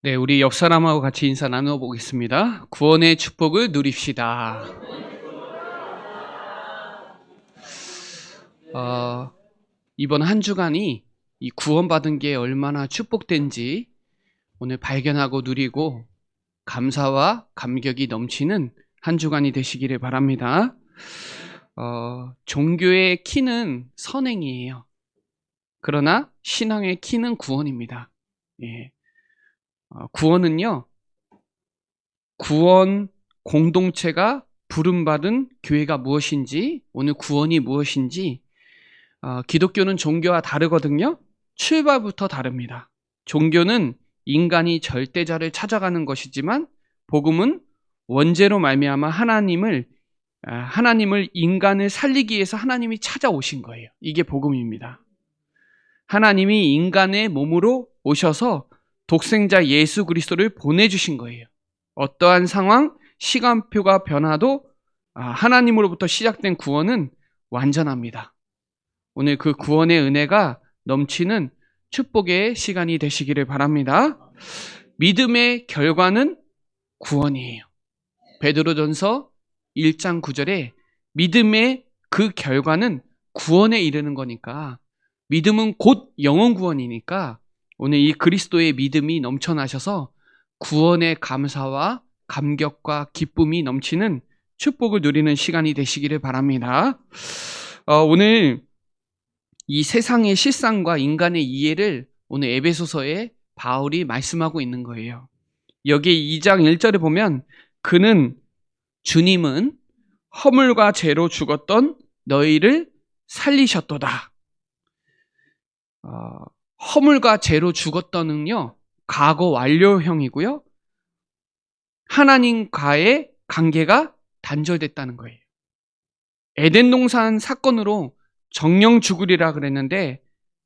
네, 우리 옆 사람하고 같이 인사 나누어 보겠습니다. 구원의 축복을 누립시다. 이번 한 주간이 이 구원받은 게 얼마나 축복된지 오늘 발견하고 누리고 감사와 감격이 넘치는 한 주간이 되시기를 바랍니다. 종교의 키는 선행이에요. 그러나 신앙의 키는 구원입니다. 예. 구원은요, 구원 공동체가 부름받은 교회가 무엇인지, 오늘 구원이 무엇인지, 기독교는 종교와 다르거든요. 출발부터 다릅니다. 종교는 인간이 절대자를 찾아가는 것이지만, 복음은 원죄로 말미암아 하나님을 인간을 살리기 위해서 하나님이 찾아오신 거예요. 이게 복음입니다. 하나님이 인간의 몸으로 오셔서 독생자 예수 그리스도를 보내주신 거예요. 어떠한 상황, 시간표가 변화도 하나님으로부터 시작된 구원은 완전합니다. 오늘 그 구원의 은혜가 넘치는 축복의 시간이 되시기를 바랍니다. 믿음의 결과는 구원이에요. 베드로전서 1장 9절에 믿음의 그 결과는 구원에 이르는 거니까, 믿음은 곧 영혼 구원이니까 오늘 이 그리스도의 믿음이 넘쳐나셔서 구원의 감사와 감격과 기쁨이 넘치는 축복을 누리는 시간이 되시기를 바랍니다. 오늘 이 세상의 실상과 인간의 이해를 오늘 에베소서에 바울이 말씀하고 있는 거예요. 여기 2장 1절에 보면 주님은 허물과 죄로 죽었던 너희를 살리셨도다. 허물과 죄로 죽었던은요, 과거 완료형이고요, 하나님과의 관계가 단절됐다는 거예요. 에덴 동산 사건으로 정령 죽으리라 그랬는데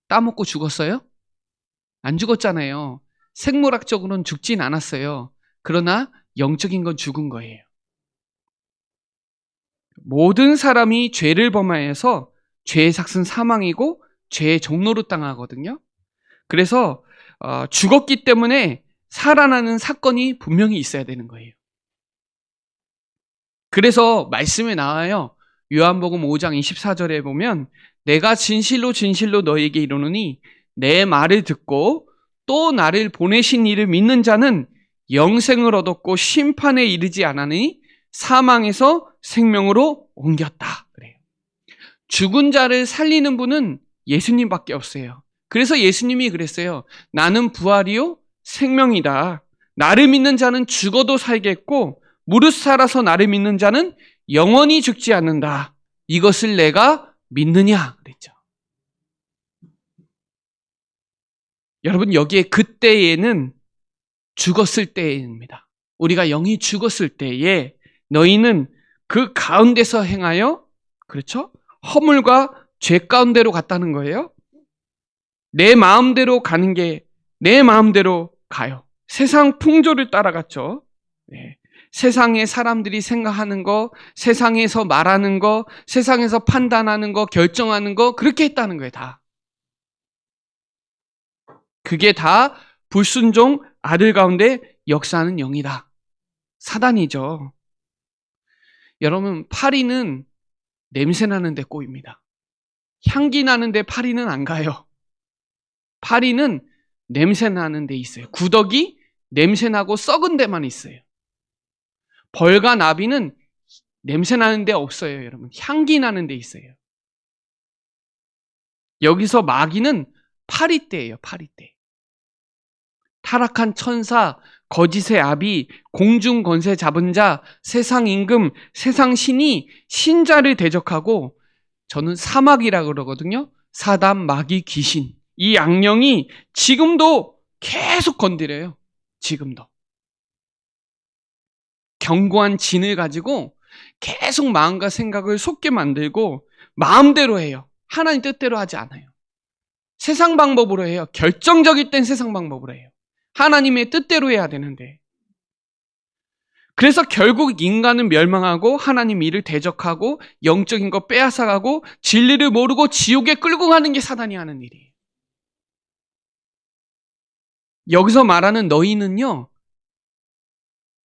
따먹고 죽었어요? 안 죽었잖아요. 생물학적으로는 죽진 않았어요. 그러나 영적인 건 죽은 거예요. 모든 사람이 죄를 범하여서 죄의 삭은 사망이고 죄의 종로로 당하거든요. 그래서 죽었기 때문에 살아나는 사건이 분명히 있어야 되는 거예요. 그래서 말씀에 나와요. 요한복음 5장 24절에 보면 내가 진실로 진실로 너희에게 이르노니 내 말을 듣고 또 나를 보내신 이를 믿는 자는 영생을 얻었고 심판에 이르지 않으니 사망에서 생명으로 옮겼다. 그래요. 죽은 자를 살리는 분은 예수님밖에 없어요. 그래서 예수님이 그랬어요. 나는 부활이요 생명이다. 나를 믿는 자는 죽어도 살겠고 무릇 살아서 나를 믿는 자는 영원히 죽지 않는다. 이것을 내가 믿느냐 그랬죠. 여러분, 여기에 그때에는 죽었을 때입니다. 우리가 영이 죽었을 때에 너희는 그 가운데서 행하여, 그렇죠? 허물과 죄 가운데로 갔다는 거예요. 내 마음대로 가는 게 내 마음대로 가요. 세상 풍조를 따라갔죠. 네. 세상의 사람들이 생각하는 거, 세상에서 말하는 거, 세상에서 판단하는 거, 결정하는 거, 그렇게 했다는 거예요, 다. 그게 다 불순종 아들 가운데 역사하는 영이다. 사단이죠. 여러분, 파리는 냄새 나는데 꼬입니다. 향기 나는데 파리는 안 가요. 파리는 냄새 나는 데 있어요. 구더기 냄새 나고 썩은 데만 있어요. 벌과 나비는 냄새 나는 데 없어요, 여러분. 향기 나는 데 있어요. 여기서 마귀는 파리떼예요, 파리떼. 타락한 천사, 거짓의 아비, 공중 권세 잡은 자, 세상 임금, 세상 신이 신자를 대적하고, 저는 사막이라 그러거든요. 사단, 마귀, 귀신. 이 악령이 지금도 계속 건드려요. 지금도. 견고한 진을 가지고 계속 마음과 생각을 솟게 만들고 마음대로 해요. 하나님 뜻대로 하지 않아요. 세상 방법으로 해요. 결정적일 땐 세상 방법으로 해요. 하나님의 뜻대로 해야 되는데. 그래서 결국 인간은 멸망하고 하나님 일을 대적하고 영적인 거 빼앗아가고 진리를 모르고 지옥에 끌고 가는 게 사단이 하는 일이에요. 여기서 말하는 너희는요,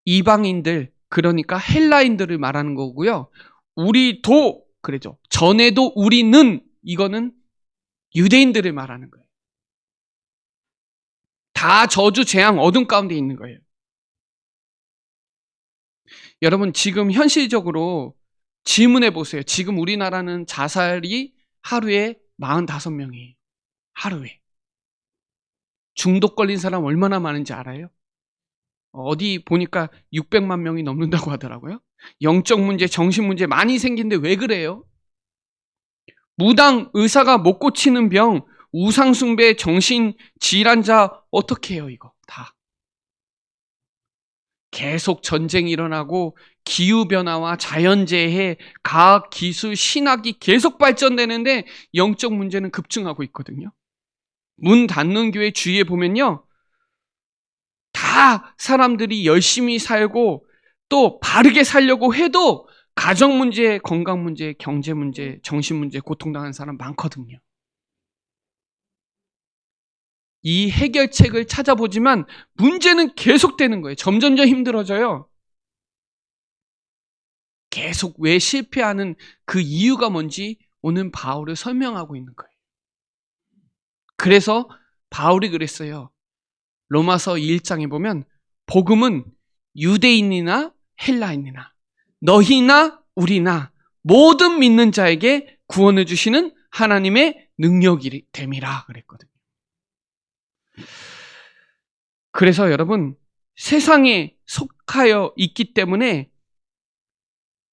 이방인들, 그러니까 헬라인들을 말하는 거고요. 우리도, 그러죠. 전에도 우리는, 이거는 유대인들을 말하는 거예요. 다 저주, 재앙, 어둠 가운데 있는 거예요. 여러분, 지금 현실적으로 질문해 보세요. 지금 우리나라는 자살이 하루에 45명이에요. 하루에. 중독 걸린 사람 얼마나 많은지 알아요? 어디 보니까 600만 명이 넘는다고 하더라고요. 영적 문제, 정신 문제 많이 생긴데 왜 그래요? 무당 의사가 못 고치는 병, 우상숭배, 정신 질환자 어떻게 해요, 이거 다. 계속 전쟁이 일어나고 기후변화와 자연재해, 과학, 기술, 신학이 계속 발전되는데 영적 문제는 급증하고 있거든요. 문 닫는 교회 주위에 보면요, 다 사람들이 열심히 살고 또 바르게 살려고 해도 가정 문제, 건강 문제, 경제 문제, 정신 문제 고통당하는 사람 많거든요. 이 해결책을 찾아보지만 문제는 계속되는 거예요. 점점점 힘들어져요. 계속 왜 실패하는 그 이유가 뭔지 오늘 바울을 설명하고 있는 거예요. 그래서 바울이 그랬어요. 로마서 1장에 보면 복음은 유대인이나 헬라인이나 너희나 우리나 모든 믿는 자에게 구원을 주시는 하나님의 능력이 됨이라 그랬거든요. 그래서 여러분, 세상에 속하여 있기 때문에,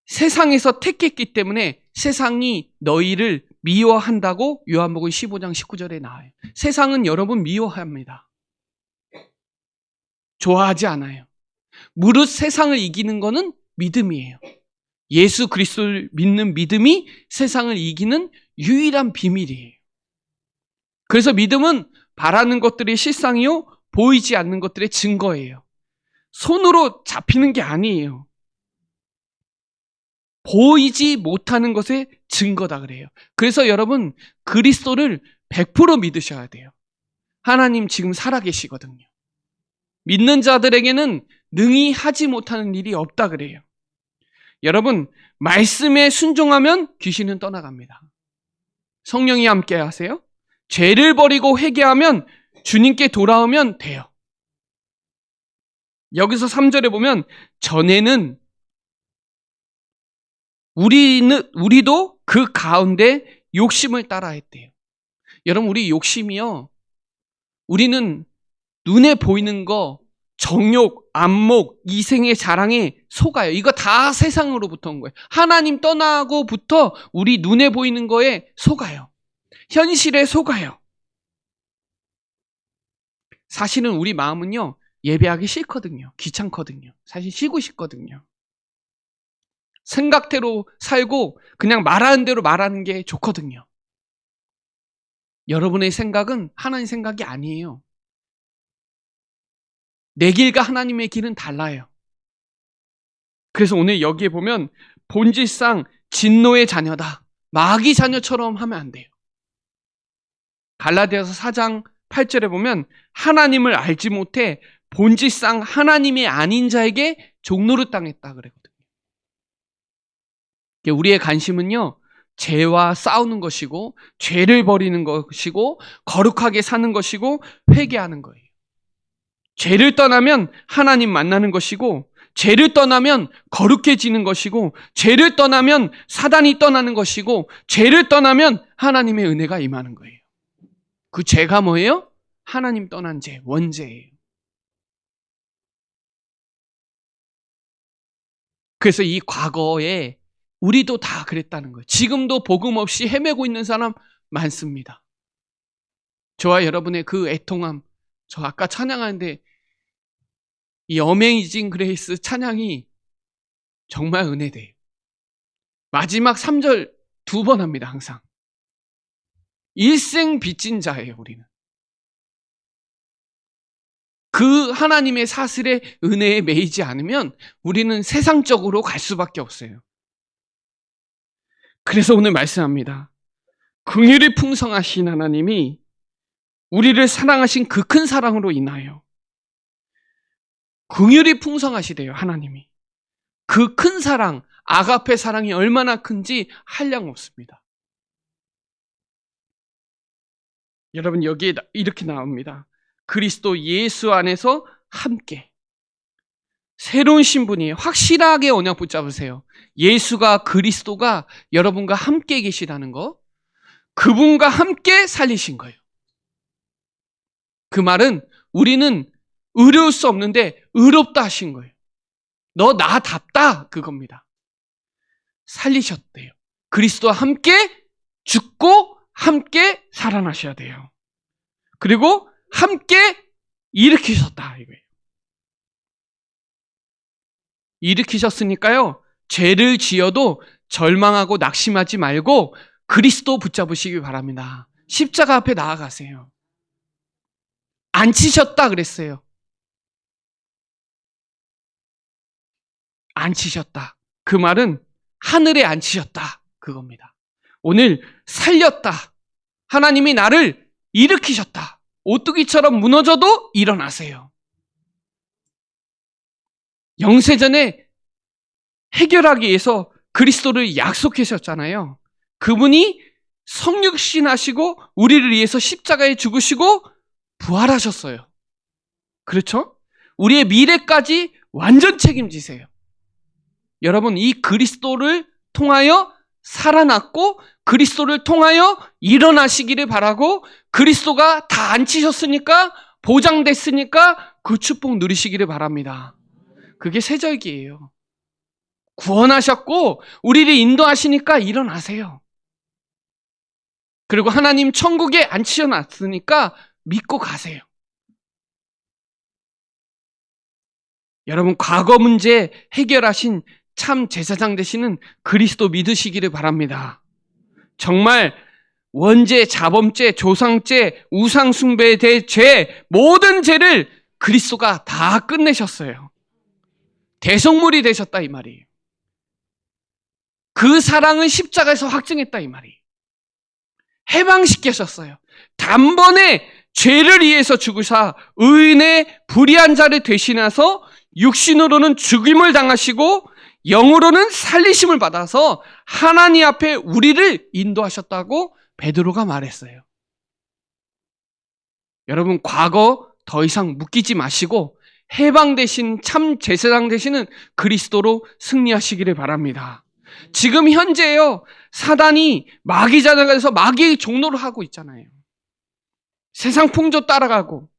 세상에서 택했기 때문에 세상이 너희를 미워한다고 요한복음 15장 19절에 나와요. 세상은 여러분 미워합니다. 좋아하지 않아요. 무릇 세상을 이기는 것은 믿음이에요. 예수 그리스도를 믿는 믿음이 세상을 이기는 유일한 비밀이에요. 그래서 믿음은 바라는 것들의 실상이요, 보이지 않는 것들의 증거예요. 손으로 잡히는 게 아니에요. 보이지 못하는 것의 증거다 그래요. 그래서 여러분, 그리스도를 100% 믿으셔야 돼요. 하나님 지금 살아계시거든요. 믿는 자들에게는 능히 하지 못하는 일이 없다 그래요. 여러분, 말씀에 순종하면 귀신은 떠나갑니다. 성령이 함께 하세요. 죄를 버리고 회개하면 주님께 돌아오면 돼요. 여기서 3절에 보면 전에는 우리도 그 가운데 욕심을 따라 했대요. 여러분, 우리 욕심이요, 우리는 눈에 보이는 거, 정욕, 안목, 이생의 자랑에 속아요. 이거 다 세상으로부터 온 거예요. 하나님 떠나고부터 우리 눈에 보이는 거에 속아요. 현실에 속아요. 사실은 우리 마음은요, 예배하기 싫거든요. 귀찮거든요. 사실 쉬고 싶거든요. 생각대로 살고 그냥 말하는 대로 말하는 게 좋거든요. 여러분의 생각은 하나님 생각이 아니에요. 내 길과 하나님의 길은 달라요. 그래서 오늘 여기에 보면 본질상 진노의 자녀다. 마귀 자녀처럼 하면 안 돼요. 갈라디아서 4장 8절에 보면 하나님을 알지 못해 본질상 하나님이 아닌 자에게 종노릇 당했다 그러거든요. 우리의 관심은요, 죄와 싸우는 것이고 죄를 버리는 것이고 거룩하게 사는 것이고 회개하는 거예요. 죄를 떠나면 하나님 만나는 것이고 죄를 떠나면 거룩해지는 것이고 죄를 떠나면 사단이 떠나는 것이고 죄를 떠나면 하나님의 은혜가 임하는 거예요. 그 죄가 뭐예요? 하나님 떠난 죄, 원죄예요. 그래서 이 과거에 우리도 다 그랬다는 거예요. 지금도 복음 없이 헤매고 있는 사람 많습니다. 저와 여러분의 그 애통함, 저 아까 찬양하는데 이 어메이징 그레이스 찬양이 정말 은혜돼요. 마지막 3절 2번 합니다. 항상. 일생 빚진 자예요. 우리는. 그 하나님의 사슬의 은혜에 매이지 않으면 우리는 세상적으로 갈 수밖에 없어요. 그래서 오늘 말씀합니다. 긍휼이 풍성하신 하나님이 우리를 사랑하신 그 큰 사랑으로 인하여 긍휼이 풍성하시대요, 하나님이. 그 큰 사랑, 아가페 사랑이 얼마나 큰지 한량 없습니다. 여러분, 여기에 이렇게 나옵니다. 그리스도 예수 안에서 함께. 새로운 신분이에요. 확실하게 언약 붙잡으세요. 예수가, 그리스도가 여러분과 함께 계시다는 거, 그분과 함께 살리신 거예요. 그 말은 우리는 의로울 수 없는데 의롭다 하신 거예요. 너 나답다, 그겁니다. 살리셨대요. 그리스도와 함께 죽고 함께 살아나셔야 돼요. 그리고 함께 일으키셨다, 이거예요. 일으키셨으니까요, 죄를 지어도 절망하고 낙심하지 말고 그리스도 붙잡으시기 바랍니다. 십자가 앞에 나아가세요. 앉히셨다 그랬어요. 앉히셨다. 그 말은 하늘에 앉히셨다, 그겁니다. 오늘 살렸다. 하나님이 나를 일으키셨다. 오뚜기처럼 무너져도 일어나세요. 영세전에 해결하기 위해서 그리스도를 약속하셨잖아요. 그분이 성육신하시고 우리를 위해서 십자가에 죽으시고 부활하셨어요. 그렇죠? 우리의 미래까지 완전 책임지세요. 여러분, 이 그리스도를 통하여 살아났고 그리스도를 통하여 일어나시기를 바라고, 그리스도가 다 앉히셨으니까, 보장됐으니까 그 축복 누리시기를 바랍니다. 그게 세절기예요. 구원하셨고 우리를 인도하시니까 일어나세요. 그리고 하나님 천국에 앉히셔놨으니까 믿고 가세요. 여러분, 과거 문제 해결하신 참 제사장 되시는 그리스도 믿으시기를 바랍니다. 정말 원죄, 자범죄, 조상죄, 우상숭배에 대해 죄, 모든 죄를 그리스도가 다 끝내셨어요. 대속물이 되셨다, 이 말이에요. 그 사랑을 십자가에서 확증했다, 이 말이에요. 해방시키셨어요. 단번에 죄를 위해서 죽으사 의인의 불의한 자를 대신해서 육신으로는 죽임을 당하시고 영으로는 살리심을 받아서 하나님 앞에 우리를 인도하셨다고 베드로가 말했어요. 여러분, 과거 더 이상 묶이지 마시고 해방되신 참 제사장 되시는 그리스도로 승리하시기를 바랍니다. 지금 현재요, 사단이 마귀 자녀가서 마귀의 종노를 하고 있잖아요. 세상 풍조 따라가고,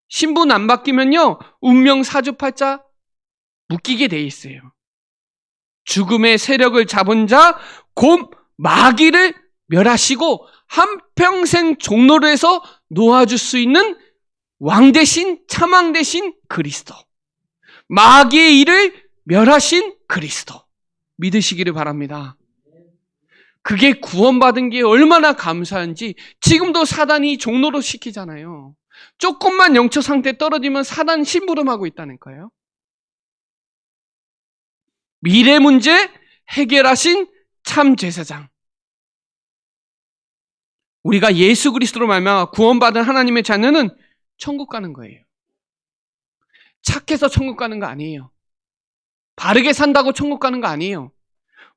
신분 안 바뀌면요 운명 사주팔자 묶이게 돼 있어요. 죽음의 세력을 잡은 자 곧 마귀를 멸하시고 한평생 종노를 해서 놓아줄 수 있는 왕 대신 참왕 대신 그리스도, 마귀의 일을 멸하신 그리스도 믿으시기를 바랍니다. 그게 구원받은 게 얼마나 감사한지. 지금도 사단이 종노로 시키잖아요. 조금만 영적 상태 떨어지면 사단 심부름하고 있다니까요. 미래 문제 해결하신 참 제사장. 우리가 예수 그리스도로 말미암아 구원받은 하나님의 자녀는 천국 가는 거예요. 착해서 천국 가는 거 아니에요. 바르게 산다고 천국 가는 거 아니에요.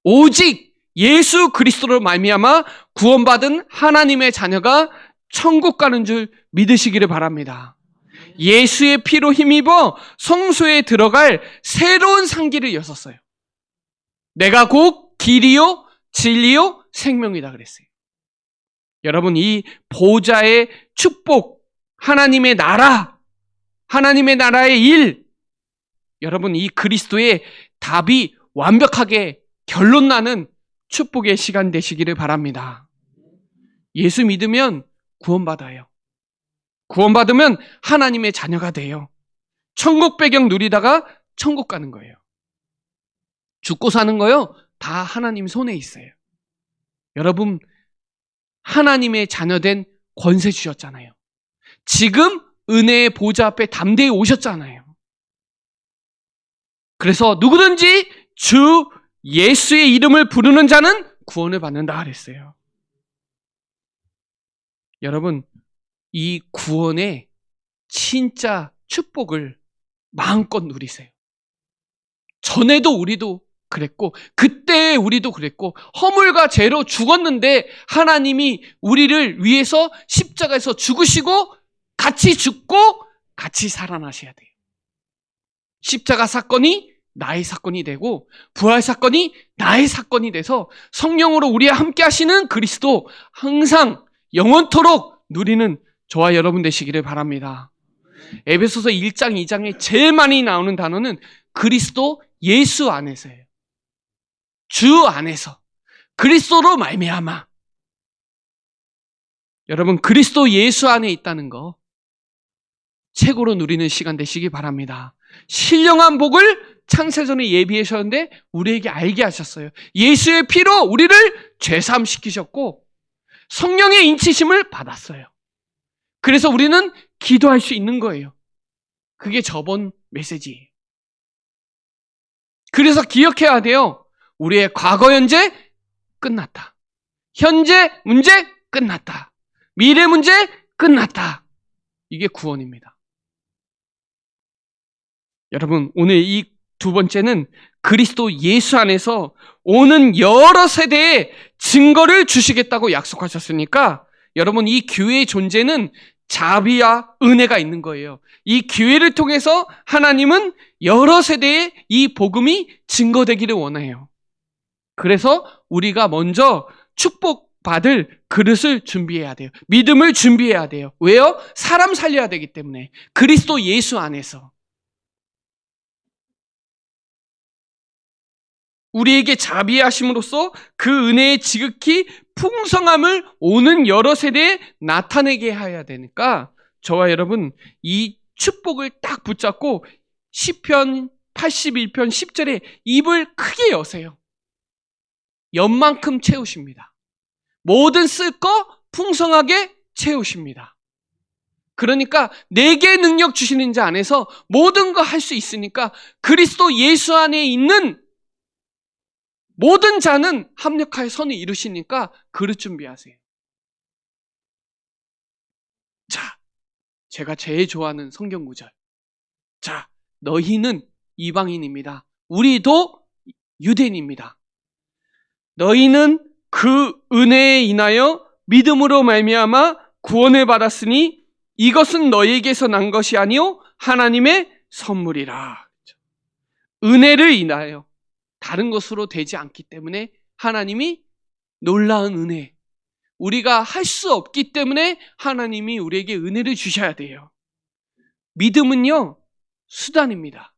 오직 예수 그리스도로 말미암아 구원받은 하나님의 자녀가 천국 가는 줄 믿으시기를 바랍니다. 예수의 피로 힘입어 성소에 들어갈 새로운 상기를 여셨어요. 내가 곧 길이요 진리요 생명이다 그랬어요. 여러분, 이 보좌의 축복, 하나님의 나라, 하나님의 나라의 일, 여러분, 이 그리스도의 답이 완벽하게 결론 나는 축복의 시간 되시기를 바랍니다. 예수 믿으면 구원받아요. 구원받으면 하나님의 자녀가 돼요. 천국 배경 누리다가 천국 가는 거예요. 죽고 사는 거요, 다 하나님 손에 있어요. 여러분, 하나님의 자녀된 권세 주셨잖아요. 지금 은혜의 보좌 앞에 담대히 오셨잖아요. 그래서 누구든지 주 예수의 이름을 부르는 자는 구원을 받는다 그랬어요. 여러분, 이 구원의 진짜 축복을 마음껏 누리세요. 전에도 우리도 그랬고 그때 우리도 그랬고 허물과 죄로 죽었는데 하나님이 우리를 위해서 십자가에서 죽으시고 같이 죽고 같이 살아나셔야 돼요. 십자가 사건이 나의 사건이 되고 부활 사건이 나의 사건이 돼서 성령으로 우리와 함께 하시는 그리스도 항상 영원토록 누리는 저와 여러분 되시기를 바랍니다. 에베소서 1장 2장에 제일 많이 나오는 단어는 그리스도 예수 안에서예요. 주 안에서 그리스도로 말미암아. 여러분 그리스도 예수 안에 있다는 거 최고로 누리는 시간 되시기 바랍니다. 신령한 복을 창세전에 예비하셨는데 우리에게 알게 하셨어요. 예수의 피로 우리를 죄사함시키셨고 성령의 인치심을 받았어요. 그래서 우리는 기도할 수 있는 거예요. 그게 저번 메시지예요. 그래서 기억해야 돼요. 우리의 과거 현재 끝났다. 현재 문제 끝났다. 미래 문제 끝났다. 이게 구원입니다. 여러분 오늘 이 두 번째는 그리스도 예수 안에서 오는 여러 세대의 증거를 주시겠다고 약속하셨으니까 여러분 이 교회의 존재는 자비와 은혜가 있는 거예요. 이 교회를 통해서 하나님은 여러 세대의 이 복음이 증거되기를 원해요. 그래서 우리가 먼저 축복받을 그릇을 준비해야 돼요. 믿음을 준비해야 돼요. 왜요? 사람 살려야 되기 때문에. 그리스도 예수 안에서. 우리에게 자비하심으로써 그 은혜의 지극히 풍성함을 오는 여러 세대에 나타내게 해야 되니까 저와 여러분 이 축복을 딱 붙잡고 시편 81편 10절에 입을 크게 여세요. 연만큼 채우십니다. 뭐든 쓸 거 풍성하게 채우십니다. 그러니까 내게 능력 주시는 자 안에서 모든 거 할 수 있으니까 그리스도 예수 안에 있는 모든 자는 합력하여 선을 이루시니까 그릇 준비하세요. 자, 제가 제일 좋아하는 성경 구절. 자, 너희는 이방인입니다. 우리도 유대인입니다. 너희는 그 은혜에 인하여 믿음으로 말미암아 구원을 받았으니 이것은 너희에게서 난 것이 아니요 하나님의 선물이라. 은혜를 인하여 다른 것으로 되지 않기 때문에 하나님이 놀라운 은혜, 우리가 할 수 없기 때문에 하나님이 우리에게 은혜를 주셔야 돼요. 믿음은요 수단입니다.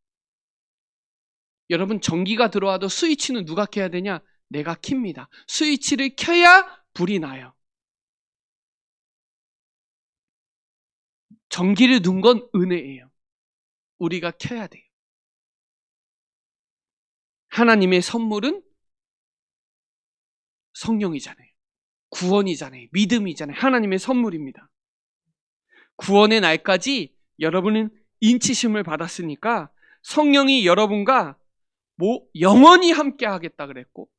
여러분 전기가 들어와도 스위치는 누가 켜야 되냐? 내가 킵니다. 스위치를 켜야 불이 나요. 전기를 넣은 건 은혜예요. 우리가 켜야 돼요. 하나님의 선물은 성령이잖아요. 구원이잖아요. 믿음이잖아요. 하나님의 선물입니다. 구원의 날까지 여러분은 인치심을 받았으니까 성령이 여러분과 영원히 함께 하겠다 그랬고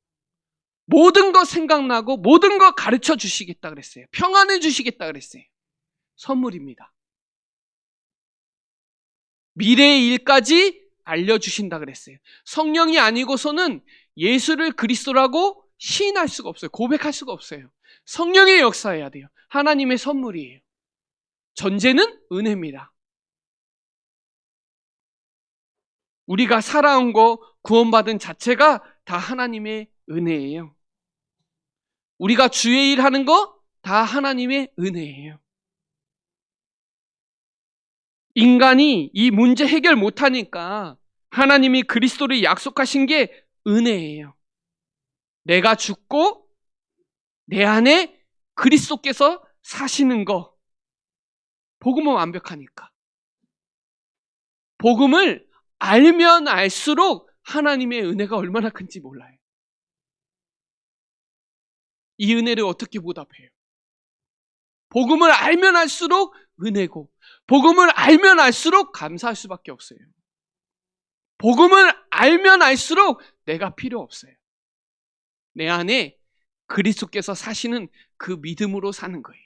모든 거 생각나고 모든 거 가르쳐 주시겠다 그랬어요. 평안을 주시겠다 그랬어요. 선물입니다. 미래의 일까지 알려주신다 그랬어요. 성령이 아니고서는 예수를 그리스도라고 시인할 수가 없어요. 고백할 수가 없어요. 성령의 역사해야 돼요. 하나님의 선물이에요. 전제는 은혜입니다. 우리가 살아온 거 구원받은 자체가 다 하나님의 은혜예요. 우리가 주의 일 하는 거 다 하나님의 은혜예요. 인간이 이 문제 해결 못하니까 하나님이 그리스도를 약속하신 게 은혜예요. 내가 죽고 내 안에 그리스도께서 사시는 거. 복음은 완벽하니까. 복음을 알면 알수록 하나님의 은혜가 얼마나 큰지 몰라요. 이 은혜를 어떻게 보답해요? 복음을 알면 알수록 은혜고 복음을 알면 알수록 감사할 수밖에 없어요. 복음을 알면 알수록 내가 필요 없어요. 내 안에 그리스도께서 사시는 그 믿음으로 사는 거예요.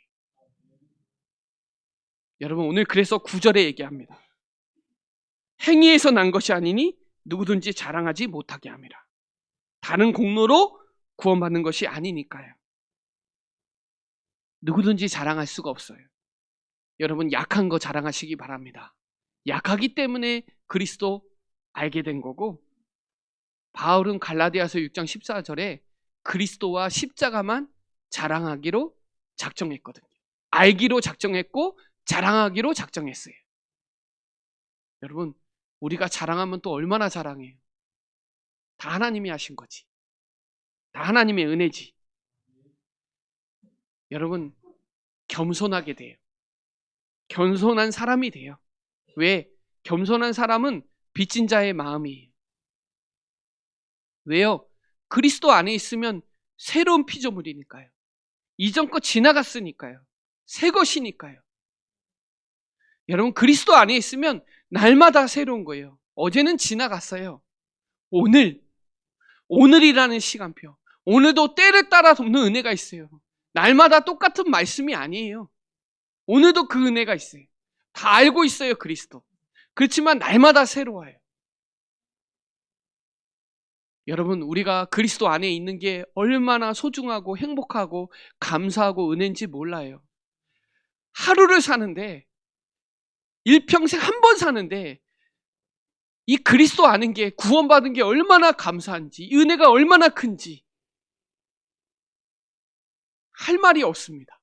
여러분, 오늘 그래서 9절에 얘기합니다. 행위에서 난 것이 아니니 누구든지 자랑하지 못하게 함이라. 다른 공로로 구원받는 것이 아니니까요. 누구든지 자랑할 수가 없어요. 여러분, 약한 거 자랑하시기 바랍니다. 약하기 때문에 그리스도 알게 된 거고, 바울은 갈라디아서 6장 14절에 그리스도와 십자가만 자랑하기로 작정했거든요. 알기로 작정했고 자랑하기로 작정했어요. 여러분, 우리가 자랑하면 또 얼마나 자랑해요. 다 하나님이 하신 거지. 다 하나님의 은혜지. 여러분, 겸손하게 돼요. 겸손한 사람이 돼요. 왜? 겸손한 사람은 빚진 자의 마음이에요. 왜요? 그리스도 안에 있으면 새로운 피조물이니까요. 이전 거 지나갔으니까요. 새 것이니까요. 여러분, 그리스도 안에 있으면 날마다 새로운 거예요. 어제는 지나갔어요. 오늘이라는 시간표. 오늘도 때를 따라 돕는 은혜가 있어요. 날마다 똑같은 말씀이 아니에요. 오늘도 그 은혜가 있어요. 다 알고 있어요, 그리스도. 그렇지만 날마다 새로워요. 여러분, 우리가 그리스도 안에 있는 게 얼마나 소중하고 행복하고 감사하고 은혜인지 몰라요. 하루를 사는데, 일평생 한 번 사는데, 이 그리스도 아는 게, 구원받은 게 얼마나 감사한지, 은혜가 얼마나 큰지 할 말이 없습니다.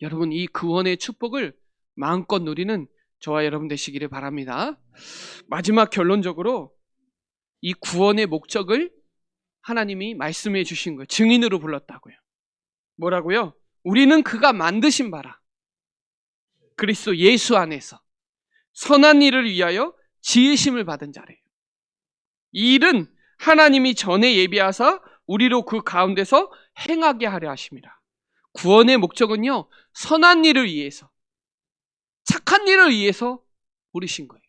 여러분, 이 구원의 축복을 마음껏 누리는 저와 여러분 되시기를 바랍니다. 마지막 결론적으로 이 구원의 목적을 하나님이 말씀해 주신 거예요. 증인으로 불렀다고요. 뭐라고요? 우리는 그가 만드신 바라. 그리스도 예수 안에서 선한 일을 위하여 지으심을 받은 자래요. 이 일은 하나님이 전에 예비하사 우리로 그 가운데서 행하게 하려 하심이라. 구원의 목적은요, 선한 일을 위해서, 착한 일을 위해서 부르신 거예요.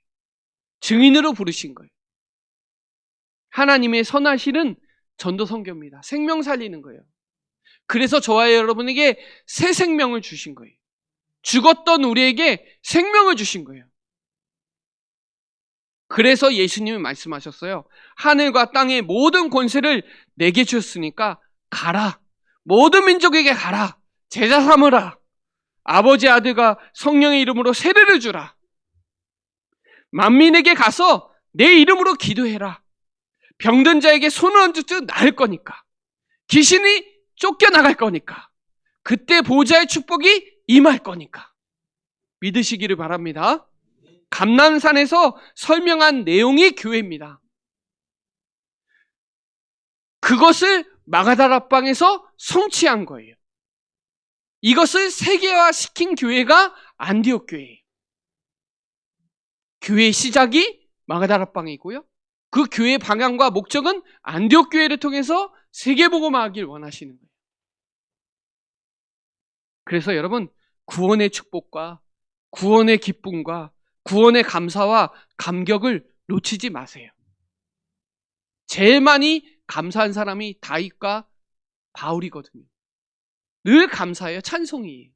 증인으로 부르신 거예요. 하나님의 선하실은 전도선교입니다. 생명 살리는 거예요. 그래서 저와 여러분에게 새 생명을 주신 거예요. 죽었던 우리에게 생명을 주신 거예요. 그래서 예수님이 말씀하셨어요. 하늘과 땅의 모든 권세를 내게 주셨으니까 가라. 모든 민족에게 가라. 제자 삼으라. 아버지, 아들과 성령의 이름으로 세례를 주라. 만민에게 가서 내 이름으로 기도해라. 병든 자에게 손을 얹어도 나을 거니까. 귀신이 쫓겨나갈 거니까. 그때 보좌의 축복이 임할 거니까. 믿으시기를 바랍니다. 감람산에서 설명한 내용이 교회입니다. 그것을 마가다락방에서 성취한 거예요. 이것을 세계화시킨 교회가 안디옥 교회예요. 교회의 시작이 마가다락방이고요. 그 교회의 방향과 목적은 안디옥 교회를 통해서 세계복음화하길 원하시는 거예요. 그래서 여러분, 구원의 축복과 구원의 기쁨과 구원의 감사와 감격을 놓치지 마세요. 제일 많이 감사한 사람이 다윗과 바울이거든요. 늘 감사해요. 찬송이에요.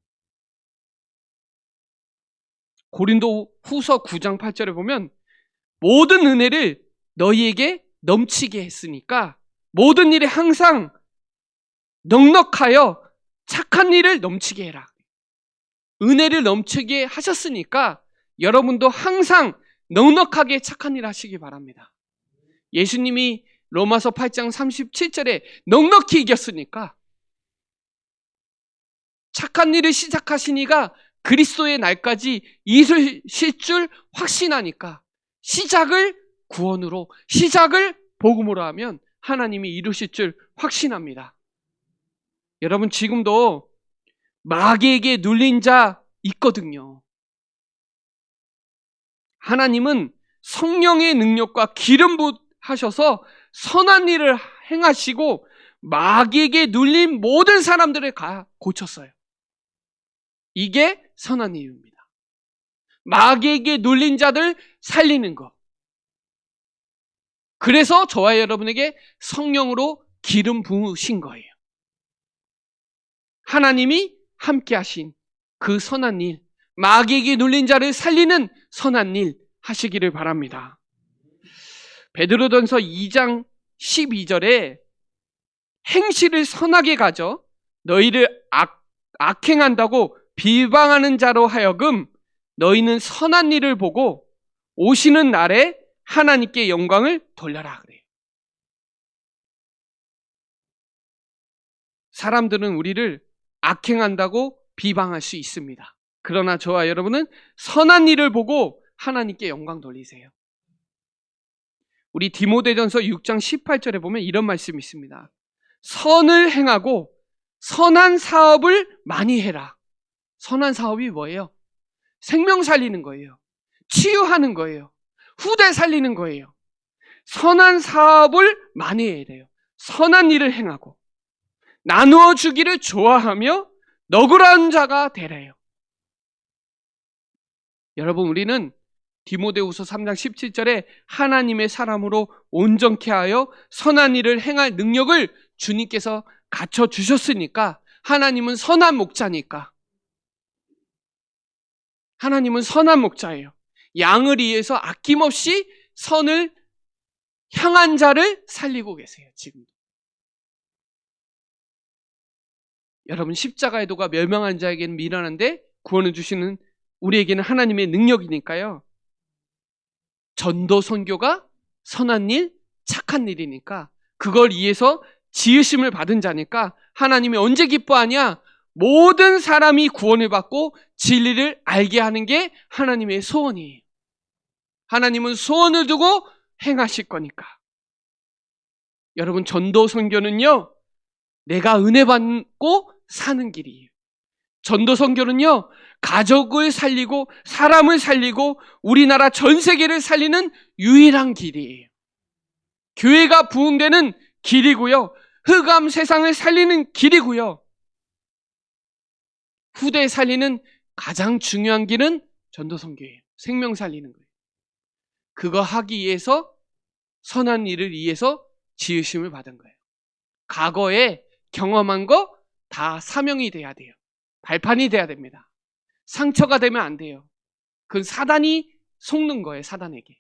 고린도 후서 9장 8절에 보면 모든 은혜를 너희에게 넘치게 했으니까 모든 일에 항상 넉넉하여 착한 일을 넘치게 해라. 은혜를 넘치게 하셨으니까 여러분도 항상 넉넉하게 착한 일 하시기 바랍니다. 예수님이 로마서 8장 37절에 넉넉히 이겼으니까 착한 일을 시작하시니가 그리스도의 날까지 이루실 줄 확신하니까 시작을 구원으로, 시작을 복음으로 하면 하나님이 이루실 줄 확신합니다. 여러분, 지금도 마귀에게 눌린 자 있거든요. 하나님은 성령의 능력과 기름 부으셔서 선한 일을 행하시고 마귀에게 눌린 모든 사람들을 고쳤어요. 이게 선한 일입니다. 마귀에게 눌린 자들 살리는 것. 그래서 저와 여러분에게 성령으로 기름 부으신 거예요. 하나님이 함께 하신 그 선한 일, 마귀에게 눌린 자를 살리는 선한 일 하시기를 바랍니다. 베드로전서 2장 12절에 행실을 선하게 가져 너희를 악행한다고 비방하는 자로 하여금 너희는 선한 일을 보고 오시는 날에 하나님께 영광을 돌려라 그래요. 사람들은 우리를 악행한다고 비방할 수 있습니다. 그러나 저와 여러분은 선한 일을 보고 하나님께 영광 돌리세요. 우리 디모데전서 6장 18절에 보면 이런 말씀이 있습니다. 선을 행하고 선한 사업을 많이 해라. 선한 사업이 뭐예요? 생명 살리는 거예요. 치유하는 거예요. 후대 살리는 거예요. 선한 사업을 많이 해야 돼요. 선한 일을 행하고 나누어 주기를 좋아하며 너그러운 자가 되래요. 여러분, 우리는 디모데후서 3장 17절에 하나님의 사람으로 온전케 하여 선한 일을 행할 능력을 주님께서 갖춰주셨으니까, 하나님은 선한 목자니까, 하나님은 선한 목자예요. 양을 위해서 아낌없이 선을 향한 자를 살리고 계세요. 지금도. 여러분, 십자가의 도가 멸망한 자에게는 미련한데 구원을 주시는 우리에게는 하나님의 능력이니까요. 전도 선교가 선한 일, 착한 일이니까, 그걸 위해서 지으심을 받은 자니까 하나님이 언제 기뻐하냐? 모든 사람이 구원을 받고 진리를 알게 하는 게 하나님의 소원이에요. 하나님은 소원을 두고 행하실 거니까. 여러분, 전도 선교는요, 내가 은혜 받고 사는 길이에요. 전도 선교는요, 가족을 살리고 사람을 살리고 우리나라 전 세계를 살리는 유일한 길이에요. 교회가 부흥되는 길이고요. 흑암 세상을 살리는 길이고요. 후대 살리는 가장 중요한 길은 전도 선교예요. 생명 살리는 거예요. 그거 하기 위해서 선한 일을 위해서 지으심을 받은 거예요. 과거에 경험한 거 다 사명이 돼야 돼요. 발판이 돼야 됩니다. 상처가 되면 안 돼요. 그건 사단이 속는 거예요. 사단에게.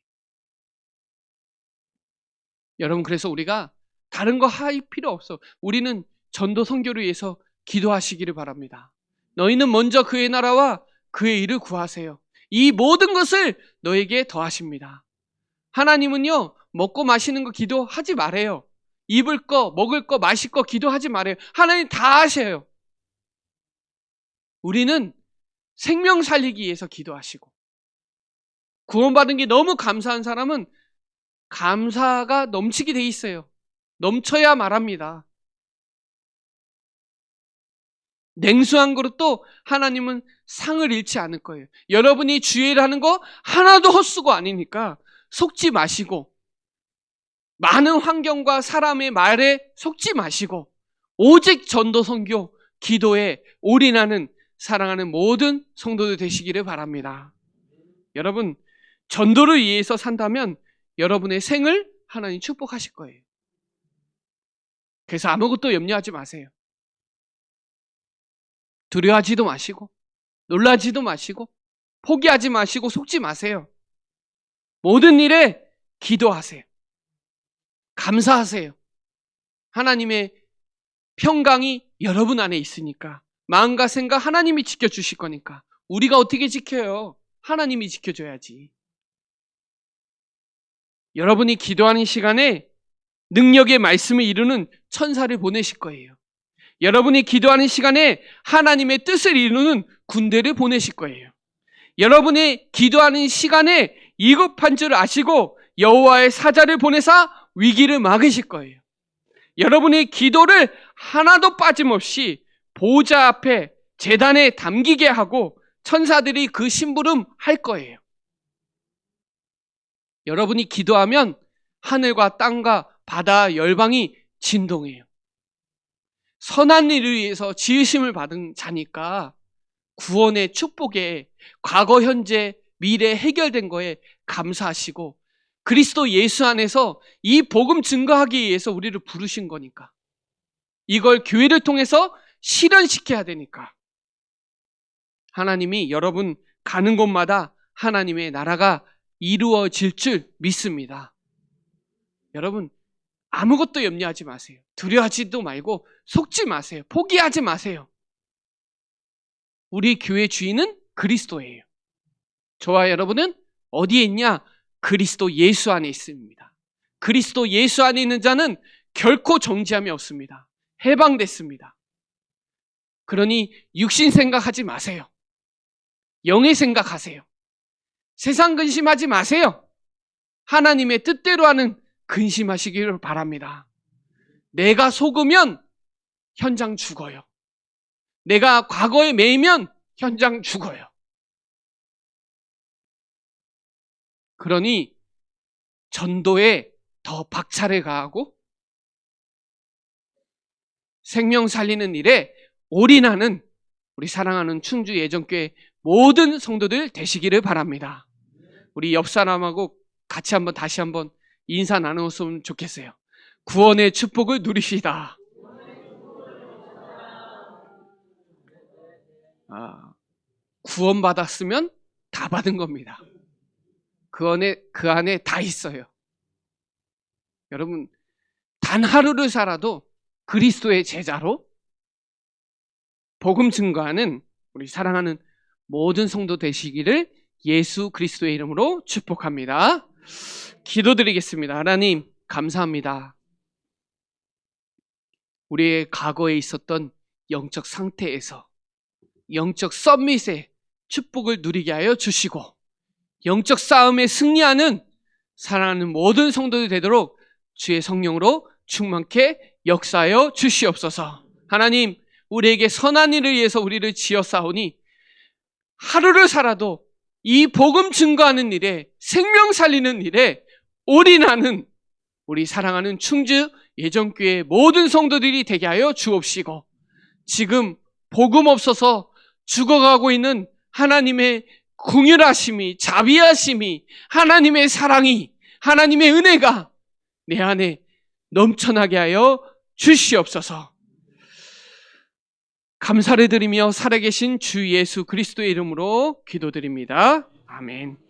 여러분, 그래서 우리가 다른 거 할 필요 없어. 우리는 전도 선교를 위해서 기도하시기를 바랍니다. 너희는 먼저 그의 나라와 그의 일을 구하세요. 이 모든 것을 너에게 더하십니다. 하나님은요, 먹고 마시는 거 기도하지 말아요. 입을 거, 먹을 거, 마실 거 기도하지 말아요. 하나님 다 하셔요. 우리는 생명 살리기 위해서 기도하시고, 구원받은 게 너무 감사한 사람은 감사가 넘치게 돼 있어요. 넘쳐야 말합니다. 냉수한 그릇도 하나님은 상을 잃지 않을 거예요. 여러분이 주의를 하는 거 하나도 헛수고 아니니까 속지 마시고, 많은 환경과 사람의 말에 속지 마시고, 오직 전도 선교, 기도에 올인하는 사랑하는 모든 성도들 되시기를 바랍니다. 여러분, 전도를 위해서 산다면 여러분의 생을 하나님 축복하실 거예요. 그래서 아무것도 염려하지 마세요. 두려워하지도 마시고, 놀라지도 마시고, 포기하지 마시고, 속지 마세요. 모든 일에 기도하세요. 감사하세요. 하나님의 평강이 여러분 안에 있으니까, 마음과 생각 하나님이 지켜주실 거니까. 우리가 어떻게 지켜요? 하나님이 지켜줘야지. 여러분이 기도하는 시간에 능력의 말씀을 이루는 천사를 보내실 거예요. 여러분이 기도하는 시간에 하나님의 뜻을 이루는 군대를 보내실 거예요. 여러분이 기도하는 시간에 위급한 줄 아시고 여호와의 사자를 보내사 위기를 막으실 거예요. 여러분의 기도를 하나도 빠짐없이 보좌 앞에 제단에 담기게 하고 천사들이 그 심부름 할 거예요. 여러분이 기도하면 하늘과 땅과 바다 열방이 진동해요. 선한 일을 위해서 지으심을 받은 자니까 구원의 축복에 과거, 현재, 미래 해결된 거에 감사하시고, 그리스도 예수 안에서 이 복음 증거하기 위해서 우리를 부르신 거니까, 이걸 교회를 통해서 실현시켜야 되니까 하나님이 여러분 가는 곳마다 하나님의 나라가 이루어질 줄 믿습니다. 여러분 아무것도 염려하지 마세요. 두려워하지도 말고 속지 마세요. 포기하지 마세요. 우리 교회 주인은 그리스도예요. 저와 여러분은 어디에 있냐? 그리스도 예수 안에 있습니다. 그리스도 예수 안에 있는 자는 결코 정죄함이 없습니다. 해방됐습니다. 그러니 육신 생각하지 마세요. 영의 생각하세요. 세상 근심하지 마세요. 하나님의 뜻대로 하는 근심하시기를 바랍니다. 내가 속으면 현장 죽어요. 내가 과거에 매이면 현장 죽어요. 그러니 전도에 더 박차를 가하고 생명 살리는 일에 올인하는 우리 사랑하는 충주 예정교회 모든 성도들 되시기를 바랍니다. 우리 옆 사람하고 같이 다시 한번 인사 나누었으면 좋겠어요. 구원의 축복을 누리시다. 구원받았으면 다 받은 겁니다. 그 안에 다 있어요. 여러분 단 하루를 살아도 그리스도의 제자로 복음 증거하는 우리 사랑하는 모든 성도 되시기를 예수 그리스도의 이름으로 축복합니다. 기도드리겠습니다. 하나님 감사합니다. 우리의 과거에 있었던 영적 상태에서 영적 썸밋의 축복을 누리게 하여 주시고 영적 싸움에 승리하는 사랑하는 모든 성도들이 되도록 주의 성령으로 충만케 역사하여 주시옵소서. 하나님 우리에게 선한 일을 위해서 우리를 지었사오니 하루를 살아도 이 복음 증거하는 일에 생명 살리는 일에 올인하는 우리 사랑하는 충주 예정교회 모든 성도들이 되게 하여 주옵시고 지금 복음 없어서 죽어가고 있는 하나님의 긍휼하심이 자비하심이 하나님의 사랑이 하나님의 은혜가 내 안에 넘쳐나게 하여 주시옵소서. 감사를 드리며 살아계신 주 예수 그리스도의 이름으로 기도드립니다. 아멘.